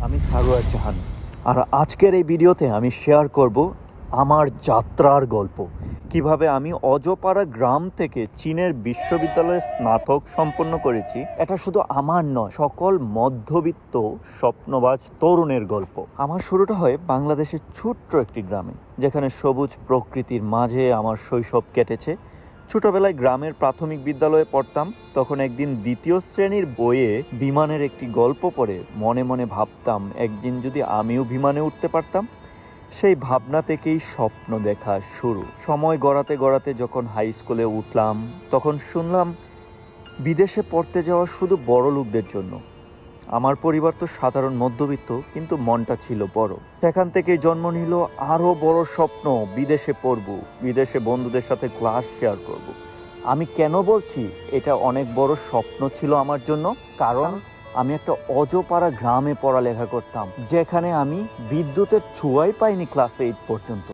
আমি সারোয়ার জাহান। আর আজকের এই ভিডিওতে আমি শেয়ার করব আমার যাত্রার গল্প। কিভাবে আমি অজপাড়া গ্রাম থেকে চীনের বিশ্ববিদ্যালয়ে স্নাতক সম্পন্ন করেছি। এটা শুধু আমার নয়, সকল মধ্যবিত্ত স্বপ্নবাজ তরুণের গল্প। আমার শুরুটা হয় বাংলাদেশের ছোট্ট একটি গ্রামে, যেখানে সবুজ প্রকৃতির মাঝে আমার শৈশব কেটেছে। ছোটবেলায় গ্রামের প্রাথমিক বিদ্যালয়ে পড়তাম। তখন একদিন দ্বিতীয় শ্রেণীর বইয়ে বিমানের একটি গল্প পড়ে মনে মনে ভাবতাম, একদিন যদি আমিও বিমানে উঠতে পারতাম। সেই ভাবনা থেকেই স্বপ্ন দেখা শুরু। সময় গড়াতে গড়াতে যখন হাই স্কুলে উঠলাম, তখন শুনলাম বিদেশে পড়তে যাওয়া শুধু বড় লোকদের জন্য। আমার পরিবার তো সাধারণ মধ্যবিত্ত, কিন্তু মনটা ছিল বড়। সেখান থেকেই জন্ম নিল আরও বড় স্বপ্ন, বিদেশে পড়ব, বিদেশে বন্ধুদের সাথে ক্লাস শেয়ার করব। আমি কেন বলছি এটা অনেক বড় স্বপ্ন ছিল আমার জন্য? কারণ আমি একটা অজপাড়া গ্রামে পড়ালেখা করতাম, যেখানে আমি বিদ্যুতের ছোঁয়াই পাইনি ক্লাস 8 পর্যন্ত।